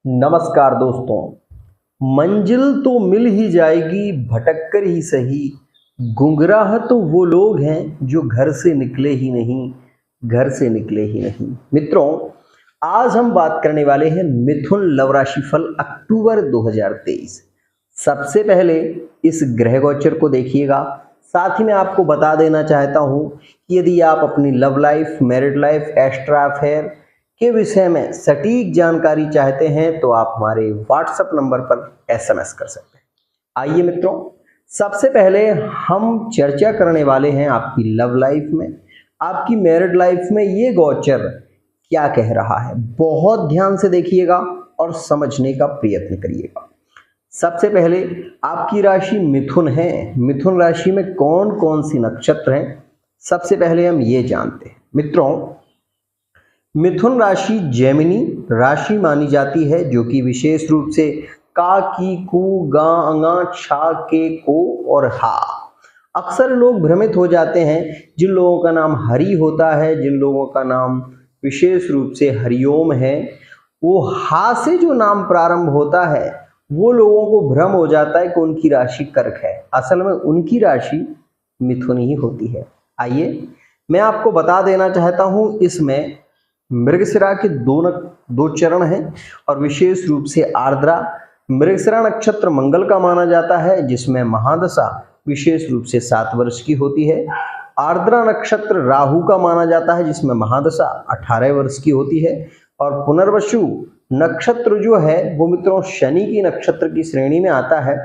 नमस्कार दोस्तों। मंजिल तो मिल ही जाएगी, भटक कर ही सही। गुमराह तो वो लोग हैं जो घर से निकले ही नहीं, घर से निकले ही नहीं। मित्रों, आज हम बात करने वाले हैं मिथुन लव राशिफल अक्टूबर 2023। सबसे पहले इस ग्रह गोचर को देखिएगा। साथ ही मैं आपको बता देना चाहता हूं कि यदि आप अपनी love life, married life, extra affair के विषय में सटीक जानकारी चाहते हैं तो आप हमारे व्हाट्सएप नंबर पर एसएमएस कर सकते हैं। आइए मित्रों, सबसे पहले हम चर्चा करने वाले हैं आपकी लव लाइफ में, आपकी मैरिड लाइफ में ये गोचर क्या कह रहा है। बहुत ध्यान से देखिएगा और समझने का प्रयत्न करिएगा। सबसे पहले आपकी राशि मिथुन है। मिथुन राशि में कौन कौन सी नक्षत्र हैं, सबसे पहले हम ये जानते हैं। मित्रों, मिथुन राशि जेमिनी राशि मानी जाती है, जो कि विशेष रूप से का, की, कु, गा, अंगा, छा, के, को और हा। अक्सर लोग भ्रमित हो जाते हैं। जिन लोगों का नाम हरि होता है, जिन लोगों का नाम विशेष रूप से हरिओम है, वो हा से जो नाम प्रारंभ होता है, वो लोगों को भ्रम हो जाता है कि उनकी राशि कर्क है। असल में उनकी राशि मिथुन ही होती है। आइए मैं आपको बता देना चाहता हूं, इसमें मृगशिरा के दो चरण हैं और विशेष रूप से आर्द्रा। मृगशिरा नक्षत्र मंगल का माना जाता है, जिसमें महादशा विशेष रूप से 7 वर्ष की होती है। आर्द्रा नक्षत्र राहु का माना जाता है, जिसमें महादशा 18 वर्ष की होती है। और पुनर्वसु नक्षत्र जो है वो मित्रों शनि की नक्षत्र की श्रेणी में आता है।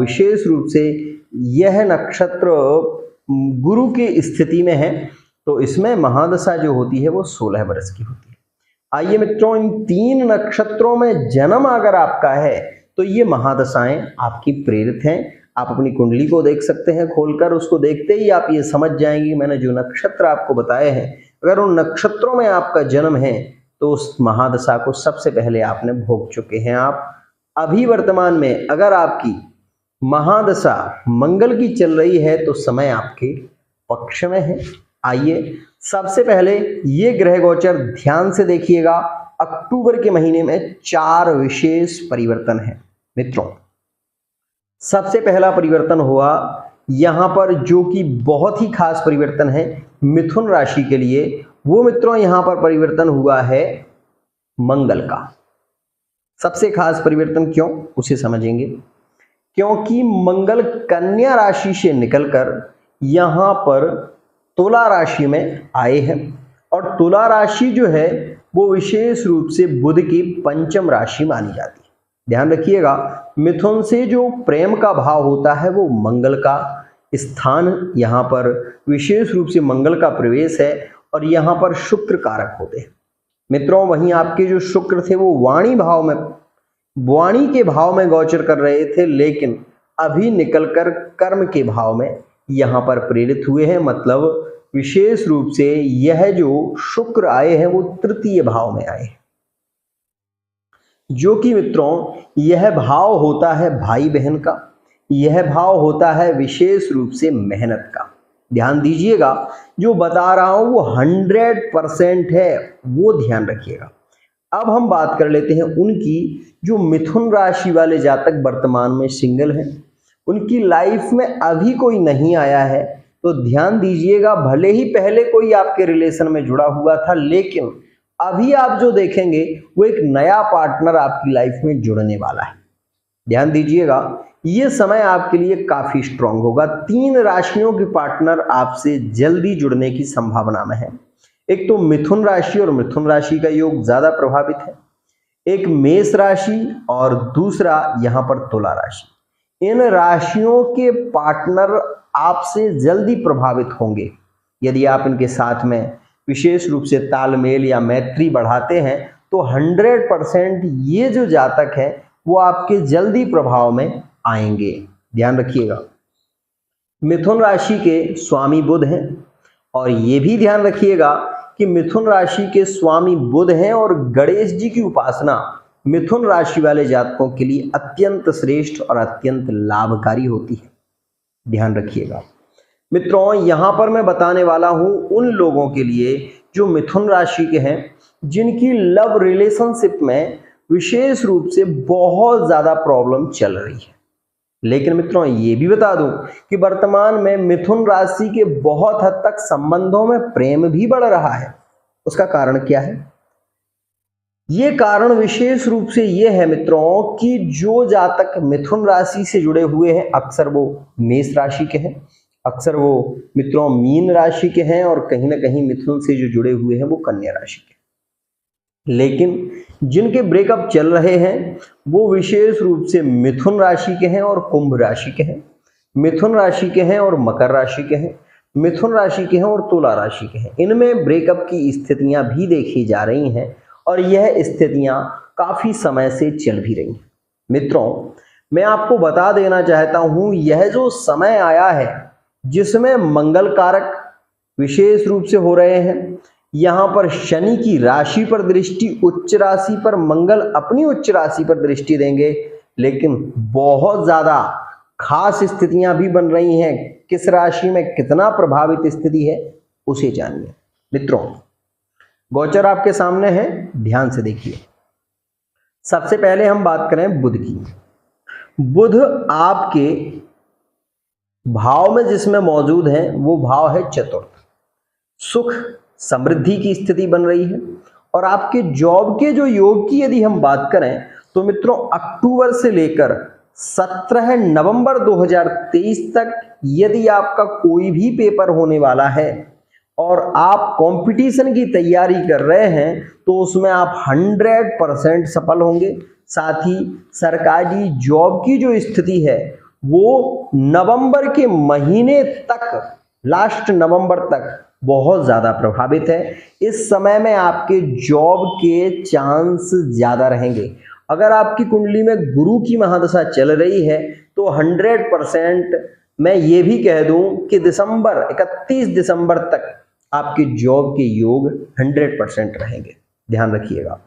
विशेष रूप से यह नक्षत्र गुरु की स्थिति में है, तो इसमें महादशा जो होती है वो 16 वर्ष की होती है। आइए मित्रों, इन 3 नक्षत्रों में जन्म अगर आपका है तो ये महादशाएं आपकी प्रेरित हैं। आप अपनी कुंडली को देख सकते हैं खोलकर, उसको देखते ही आप ये समझ जाएंगे मैंने जो नक्षत्र आपको बताए हैं, अगर उन नक्षत्रों में आपका जन्म है तो उस महादशा को सबसे पहले आपने भोग चुके हैं। आप अभी वर्तमान में अगर आपकी महादशा मंगल की चल रही है तो समय आपके पक्ष में है। आइए सबसे पहले ये ग्रह गोचर ध्यान से देखिएगा। अक्टूबर के महीने में 4 विशेष परिवर्तन है मित्रों। सबसे पहला परिवर्तन हुआ यहां पर, जो कि बहुत ही खास परिवर्तन है मिथुन राशि के लिए। वो मित्रों यहां पर परिवर्तन हुआ है मंगल का। सबसे खास परिवर्तन क्यों, उसे समझेंगे। क्योंकि मंगल कन्या राशि से निकलकर यहां पर तुला राशि में आए हैं, और तुला राशि जो है वो विशेष रूप से बुध की पंचम राशि मानी जाती है। ध्यान रखिएगा, मिथुन से जो प्रेम का भाव होता है वो मंगल का स्थान, यहाँ पर विशेष रूप से मंगल का प्रवेश है, और यहाँ पर शुक्र कारक होते हैं मित्रों। वहीं आपके जो शुक्र थे वो वाणी के भाव में गोचर कर रहे थे, लेकिन अभी निकलकर कर्म के भाव में यहाँ पर प्रेरित हुए हैं। मतलब विशेष रूप से यह जो शुक्र आए हैं वो तृतीय भाव में आए हैं, जो कि मित्रों यह भाव होता है भाई बहन का, यह भाव होता है विशेष रूप से मेहनत का। ध्यान दीजिएगा, जो बता रहा हूं वो 100% है, वो ध्यान रखिएगा। अब हम बात कर लेते हैं उनकी जो मिथुन राशि वाले जातक वर्तमान में सिंगल हैं, उनकी लाइफ में अभी कोई नहीं आया है, तो ध्यान दीजिएगा। भले ही पहले कोई आपके रिलेशन में जुड़ा हुआ था, लेकिन अभी आप जो देखेंगे वो एक नया पार्टनर आपकी लाइफ में जुड़ने वाला है। ध्यान दीजिएगा, ये समय आपके लिए काफी स्ट्रांग होगा। 3 राशियों के पार्टनर आपसे जल्दी जुड़ने की संभावना में है। एक तो मिथुन राशि और मिथुन राशि का योग ज्यादा प्रभावित है, एक मेष राशि और दूसरा यहां पर तुला राशि। इन राशियों के पार्टनर आपसे जल्दी प्रभावित होंगे यदि आप इनके साथ में विशेष रूप से तालमेल या मैत्री बढ़ाते हैं, तो 100% ये जो जातक है वो आपके जल्दी प्रभाव में आएंगे। ध्यान रखिएगा, मिथुन राशि के स्वामी बुध हैं, और ये भी ध्यान रखिएगा कि मिथुन राशि के स्वामी बुध हैं, और गणेश जी की उपासना मिथुन राशि वाले जातकों के लिए अत्यंत श्रेष्ठ और अत्यंत लाभकारी होती है। ध्यान रखिएगा मित्रों, यहां पर मैं बताने वाला हूं उन लोगों के लिए जो मिथुन राशि के हैं, जिनकी लव रिलेशनशिप में विशेष रूप से बहुत ज़्यादा प्रॉब्लम चल रही है। लेकिन मित्रों ये भी बता दूं कि वर्तमान में मिथुन राशि के बहुत हद तक संबंधों में प्रेम भी बढ़ रहा है। उसका कारण क्या है? ये कारण विशेष रूप से ये है मित्रों कि जो जातक मिथुन राशि से जुड़े हुए हैं अक्सर वो मेष राशि के हैं, अक्सर वो मित्रों मीन राशि के हैं और कहीं ना कहीं मिथुन से जो जुड़े हुए हैं वो कन्या राशि के। लेकिन जिनके ब्रेकअप चल रहे हैं वो विशेष रूप से मिथुन राशि के हैं और कुंभ राशि के हैं, मिथुन राशि के हैं और मकर राशि के हैं, मिथुन राशि के हैं और तुला राशि के हैं। इनमें ब्रेकअप की स्थितियां भी देखी जा रही हैं और यह स्थितियां काफी समय से चल भी रही हैं। मित्रों मैं आपको बता देना चाहता हूं, यह जो समय आया है जिसमें मंगल कारक विशेष रूप से हो रहे हैं, यहाँ पर शनि की राशि पर दृष्टि, उच्च राशि पर मंगल अपनी उच्च राशि पर दृष्टि देंगे, लेकिन बहुत ज्यादा खास स्थितियां भी बन रही हैं। किस राशि में कितना प्रभावित स्थिति है उसे जानिए। मित्रों गोचर आपके सामने है, ध्यान से देखिए। सबसे पहले हम बात करें बुध की। बुध आपके भाव में जिसमें मौजूद है वो भाव है चतुर्थ। सुख समृद्धि की स्थिति बन रही है और आपके जॉब के जो योग की यदि हम बात करें तो मित्रों अक्टूबर से लेकर 17 नवंबर 2023 तक यदि आपका कोई भी पेपर होने वाला है और आप कंपटीशन की तैयारी कर रहे हैं तो उसमें आप 100% सफल होंगे। साथ ही सरकारी जॉब की जो स्थिति है वो नवंबर के महीने तक, लास्ट नवंबर तक बहुत ज्यादा प्रभावित है। इस समय में आपके जॉब के चांस ज्यादा रहेंगे। अगर आपकी कुंडली में गुरु की महादशा चल रही है तो 100% मैं ये भी कह दूं कि 31 दिसंबर तक आपके जॉब के योग 100% रहेंगे। ध्यान रखिएगा।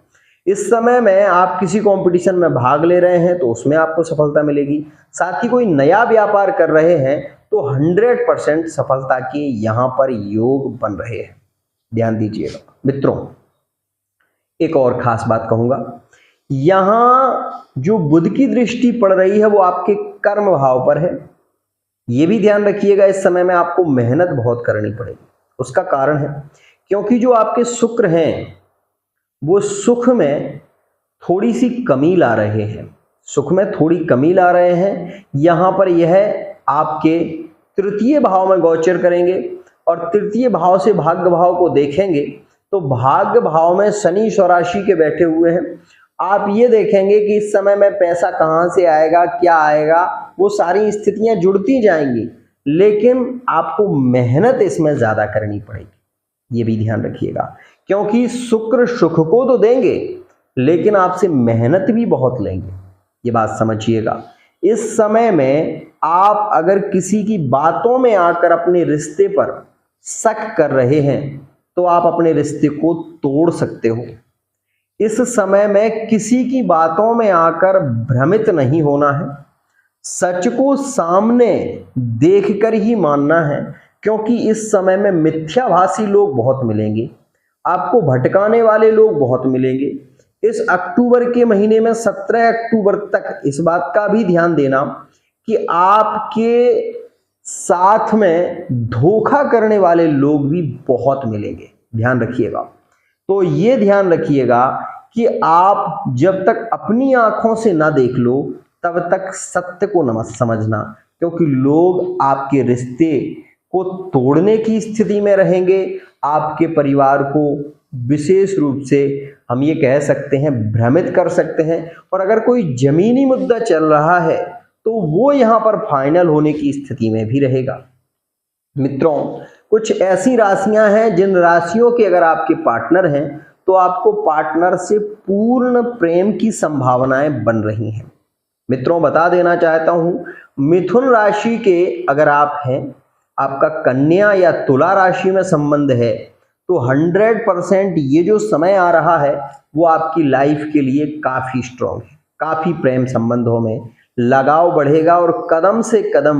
इस समय में आप किसी कंपटीशन में भाग ले रहे हैं तो उसमें आपको सफलता मिलेगी। साथ ही कोई नया व्यापार कर रहे हैं तो 100% सफलता के यहाँ पर योग बन रहे हैं। ध्यान दीजिएगा। मित्रों एक और खास बात कहूंगा, यहाँ जो बुध की दृष्टि पड़ रही है वो आपके कर्म भाव पर है। ये भी ध्यान रखिएगा, इस समय में आपको मेहनत बहुत करनी पड़ेगी। उसका कारण है क्योंकि जो आपके शुक्र हैं वो सुख में थोड़ी सी कमी ला रहे हैं, सुख में थोड़ी कमी ला रहे हैं। यहाँ पर यह आपके तृतीय भाव में गोचर करेंगे और तृतीय भाव से भाग्य भाव को देखेंगे तो भाग्य भाव में शनि स्वराशि के बैठे हुए हैं। आप ये देखेंगे कि इस समय में पैसा कहाँ से आएगा, क्या आएगा, वो सारी स्थितियां जुड़ती जाएंगी, लेकिन आपको मेहनत इसमें ज्यादा करनी पड़ेगी। ये भी ध्यान रखिएगा क्योंकि शुक्र सुख को तो देंगे लेकिन आपसे मेहनत भी बहुत लेंगे। ये बात समझिएगा। इस समय में आप अगर किसी की बातों में आकर अपने रिश्ते पर शक कर रहे हैं तो आप अपने रिश्ते को तोड़ सकते हो। इस समय में किसी की बातों में आकर भ्रमित नहीं होना है, सच को सामने देखकर ही मानना है, क्योंकि इस समय में मिथ्याभाषी लोग बहुत मिलेंगे, आपको भटकाने वाले लोग बहुत मिलेंगे। इस अक्टूबर के महीने में 17 अक्टूबर तक इस बात का भी ध्यान देना कि आपके साथ में धोखा करने वाले लोग भी बहुत मिलेंगे। ध्यान रखिएगा। तो ये ध्यान रखिएगा कि आप जब तक अपनी आंखों से ना देख लो तब तक सत्य को न समझना, क्योंकि लोग आपके रिश्ते को तोड़ने की स्थिति में रहेंगे। आपके परिवार को विशेष रूप से हम ये कह सकते हैं भ्रमित कर सकते हैं, और अगर कोई जमीनी मुद्दा चल रहा है तो वो यहाँ पर फाइनल होने की स्थिति में भी रहेगा। मित्रों कुछ ऐसी राशियां हैं जिन राशियों के अगर आपके पार्टनर हैं तो आपको पार्टनर से पूर्ण प्रेम की संभावनाएं बन रही हैं। मित्रों बता देना चाहता हूं, मिथुन राशि के अगर आप हैं, आपका कन्या या तुला राशि में संबंध है तो 100% ये जो समय आ रहा है वो आपकी लाइफ के लिए काफी स्ट्रॉन्ग है। काफी प्रेम संबंधों में लगाव बढ़ेगा और कदम से कदम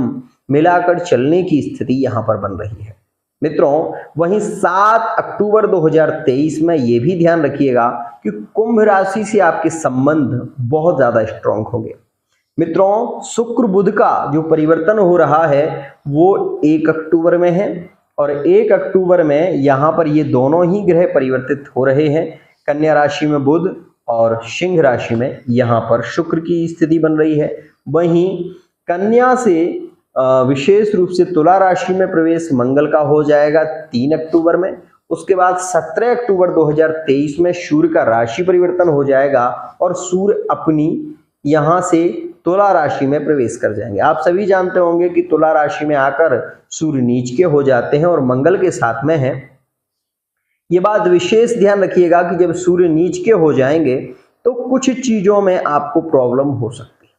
मिलाकर चलने की स्थिति यहाँ पर बन रही है। मित्रों वहीं 7 अक्टूबर 2023 में ये भी ध्यान रखिएगा कि कुंभ राशि से आपके संबंध बहुत ज्यादा स्ट्रांग होंगे। मित्रों, शुक्र बुध का जो परिवर्तन हो रहा है वो 1 अक्टूबर में है और 1 अक्टूबर में यहाँ पर ये दोनों ही ग्रह परिवर्तित हो रहे हैं। कन्या राशि में बुध और सिंह राशि में यहाँ पर शुक्र की स्थिति बन रही है। वहीं कन्या से विशेष रूप से तुला राशि में प्रवेश मंगल का हो जाएगा 3 अक्टूबर में। उसके बाद 17 अक्टूबर 2023 में सूर्य का राशि परिवर्तन हो जाएगा और सूर्य अपनी यहाँ से तुला राशि में प्रवेश कर जाएंगे। आप सभी जानते होंगे कि तुला राशि में आकर सूर्य नीच के हो जाते हैं और मंगल के साथ में है। ये बात विशेष ध्यान रखिएगा कि जब सूर्य नीच के हो जाएंगे तो कुछ चीजों में आपको प्रॉब्लम हो सकती है,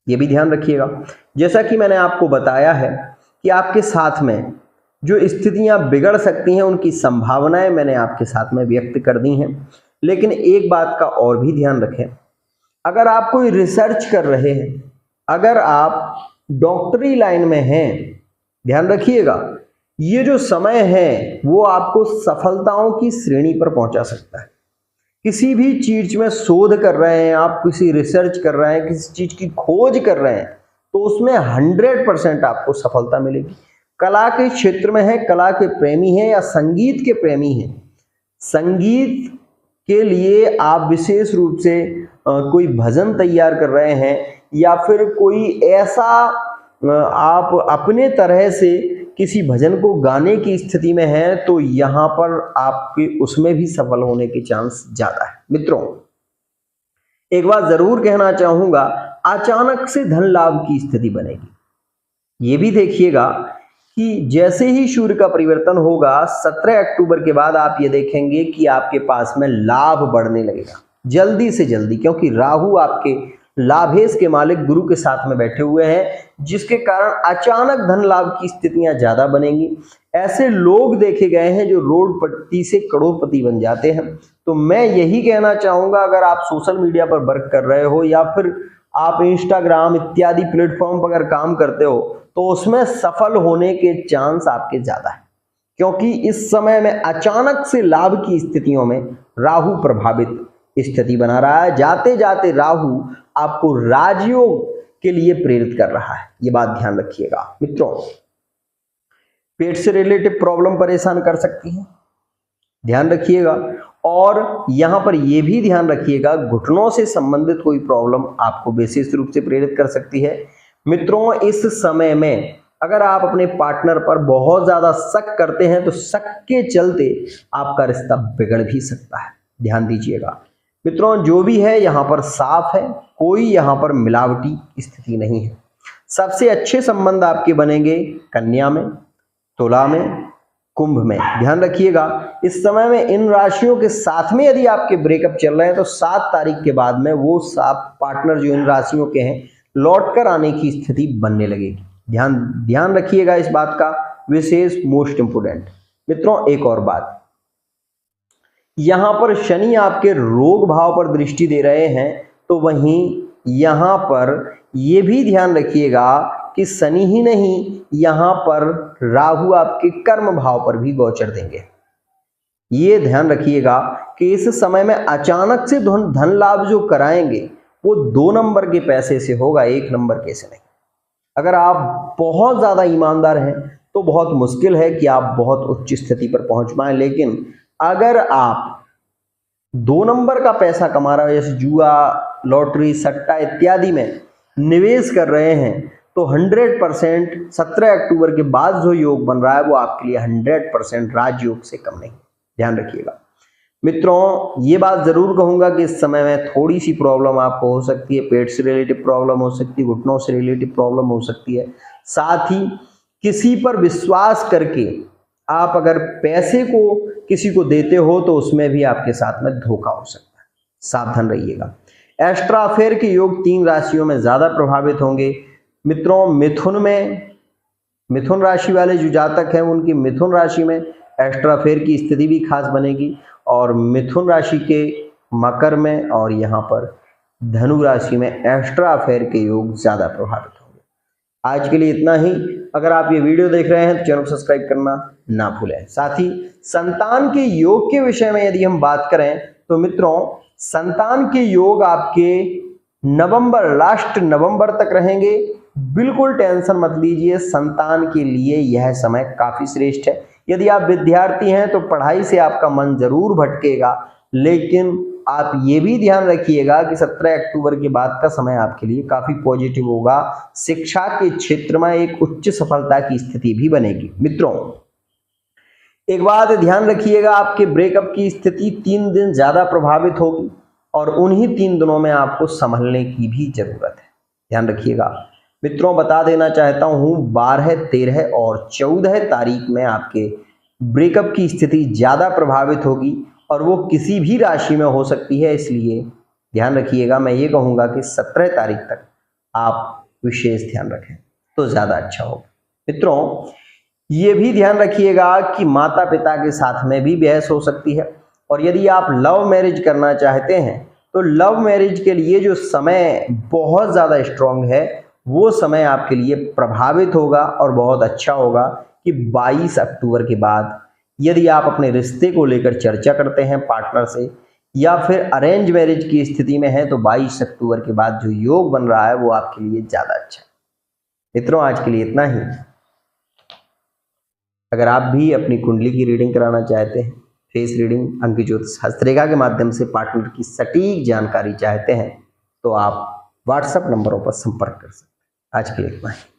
ये भी ध्यान रखिएगा। जैसा कि मैंने आपको बताया है कि आपके साथ में जो स्थितियां बिगड़ सकती हैं उनकी संभावनाएं मैंने आपके साथ में व्यक्त कर दी हैं। लेकिन एक बात का और भी ध्यान रखें, अगर आप कोई रिसर्च कर रहे हैं, अगर आप डॉक्टरी लाइन में हैं, ध्यान रखिएगा ये जो समय है वो आपको सफलताओं की श्रेणी पर पहुंचा सकता है। किसी भी चीज में शोध कर रहे हैं आप, किसी रिसर्च कर रहे हैं, किसी चीज की खोज कर रहे हैं तो उसमें 100% आपको सफलता मिलेगी। कला के क्षेत्र में है, कला के प्रेमी हैं या संगीत के प्रेमी हैं, संगीत के लिए आप विशेष रूप से कोई भजन तैयार कर रहे हैं या फिर कोई ऐसा आप अपने तरह से किसी भजन को गाने की स्थिति में हैं तो यहाँ पर आपके उसमें भी सफल होने के चांस ज्यादा है। मित्रों, एक बात जरूर कहना चाहूंगा, अचानक से धन लाभ की स्थिति बनेगी। ये भी देखिएगा कि जैसे ही सूर्य का परिवर्तन होगा 17 अक्टूबर के बाद आप ये देखेंगे कि आपके पास में लाभ बढ़ने लगेगा जल्दी से जल्दी, क्योंकि राहु आपके लाभेश के मालिक गुरु के साथ में बैठे हुए हैं, जिसके कारण अचानक धन लाभ की स्थितियां ज्यादा बनेंगी। ऐसे लोग देखे गए हैं जो रोडपति से करोड़पति बन जाते हैं। तो मैं यही कहना चाहूंगा, अगर आप सोशल मीडिया पर वर्क कर रहे हो या फिर आप इंस्टाग्राम इत्यादि प्लेटफॉर्म पर अगर काम करते हो तो उसमें सफल होने के चांस आपके ज्यादा है, क्योंकि इस समय में अचानक से लाभ की स्थितियों में राहु प्रभावित स्थिति बना रहा है। जाते जाते राहु आपको राजयोग के लिए प्रेरित कर रहा है, ये बात ध्यान रखिएगा। मित्रों, पेट से रिलेटेड प्रॉब्लम परेशान कर सकती है, ध्यान रखिएगा। और यहां पर यह भी ध्यान रखिएगा, घुटनों से संबंधित कोई प्रॉब्लम आपको विशेष रूप से प्रेरित कर सकती है। मित्रों, इस समय में अगर आप अपने पार्टनर पर बहुत ज्यादा शक करते हैं तो शक के चलते आपका रिश्ता बिगड़ भी सकता है, ध्यान दीजिएगा। मित्रों, जो भी है यहाँ पर साफ है, कोई यहाँ पर मिलावटी स्थिति नहीं है। सबसे अच्छे संबंध आपके बनेंगे कन्या में, तुला में, कुंभ में। ध्यान रखिएगा, इस समय में इन राशियों के साथ में यदि आपके ब्रेकअप चल रहे हैं तो 7 तारीख के बाद में वो साफ पार्टनर जो इन राशियों के हैं लौट कर आने की स्थिति बनने लगेगी। ध्यान रखिएगा इस बात का, विशेष मोस्ट इंपोर्टेंट। मित्रों, एक और बात, यहां पर शनि आपके रोग भाव पर दृष्टि दे रहे हैं, तो वहीं यहां पर यह भी ध्यान रखिएगा कि शनि ही नहीं, यहां पर राहु आपके कर्म भाव पर भी गोचर देंगे। ये ध्यान रखिएगा कि इस समय में अचानक से धन लाभ जो कराएंगे वो 2 नंबर के पैसे से होगा, 1 नंबर के से नहीं। अगर आप बहुत ज्यादा ईमानदार हैं तो बहुत मुश्किल है कि आप बहुत उच्च स्थिति पर पहुंच पाए, लेकिन अगर आप 2 नंबर का पैसा कमा रहे हो, जैसे जुआ, लॉटरी, सट्टा इत्यादि में निवेश कर रहे हैं, तो 100% 17 अक्टूबर के बाद जो योग बन रहा है वो आपके लिए 100% राजयोग से कम नहीं, ध्यान रखिएगा। मित्रों, ये बात जरूर कहूंगा कि इस समय में थोड़ी सी प्रॉब्लम आपको हो सकती है, पेट से रिलेटेड प्रॉब्लम हो सकती है, घुटनों से रिलेटेड प्रॉब्लम हो सकती है। साथ ही किसी पर विश्वास करके आप अगर पैसे को किसी को देते हो तो उसमें भी आपके साथ में धोखा हो सकता है, सावधान रहिएगा। एक्स्ट्रा अफेयर के योग 3 राशियों में ज्यादा प्रभावित होंगे। मित्रों, मिथुन राशि वाले जो जातक हैं उनकी मिथुन राशि में एक्स्ट्रा अफेयर की स्थिति भी खास बनेगी, और मिथुन राशि के मकर में और यहाँ पर धनु राशि में एक्स्ट्रा अफेयर के योग ज्यादा प्रभावित होंगे। आज के लिए इतना ही। अगर आप ये वीडियो देख रहे हैं तो चैनल को सब्सक्राइब करना ना भूलें। साथ ही संतान के योग के विषय में यदि हम बात करें तो मित्रों संतान के योग आपके लास्ट नवंबर तक रहेंगे। बिल्कुल टेंशन मत लीजिए, संतान के लिए यह समय काफी श्रेष्ठ है। यदि आप विद्यार्थी हैं तो पढ़ाई से आपका मन जरूर भटकेगा, लेकिन आप ये भी ध्यान रखिएगा कि 17 अक्टूबर के बाद का समय आपके लिए काफी पॉजिटिव होगा। शिक्षा के क्षेत्र में एक उच्च सफलता की स्थिति भी बनेगी। मित्रों एक बात ध्यान रखिएगा, आपके ब्रेकअप की स्थिति 3 दिन ज्यादा प्रभावित होगी और उन्हीं 3 दिनों में आपको संभलने की भी जरूरत है, ध्यान रखिएगा। मित्रों बता देना चाहता हूं 12, 13 और 14 तारीख में आपके ब्रेकअप की स्थिति ज्यादा प्रभावित होगी और वो किसी भी राशि में हो सकती है, इसलिए ध्यान रखिएगा। मैं ये कहूँगा कि 17 तारीख तक आप विशेष ध्यान रखें तो ज़्यादा अच्छा होगा। मित्रों ये भी ध्यान रखिएगा कि माता पिता के साथ में भी बहस हो सकती है, और यदि आप लव मैरिज करना चाहते हैं तो लव मैरिज के लिए जो समय बहुत ज़्यादा स्ट्रांग है वो समय आपके लिए प्रभावित होगा और बहुत अच्छा होगा कि 22 अक्टूबर के बाद यदि आप अपने रिश्ते को लेकर चर्चा करते हैं पार्टनर से या फिर अरेंज मैरिज की स्थिति में है तो 22 अक्टूबर के बाद जो योग बन रहा है वो आपके लिए ज़्यादा अच्छा है। मित्रों आज के लिए इतना ही। अगर आप भी अपनी कुंडली की रीडिंग कराना चाहते हैं, फेस रीडिंग, अंक ज्योतिष, हस्तरेखा के माध्यम से पार्टनर की सटीक जानकारी चाहते हैं तो आप व्हाट्सएप नंबरों पर संपर्क कर सकते हैं। आज के लिए इतना ही।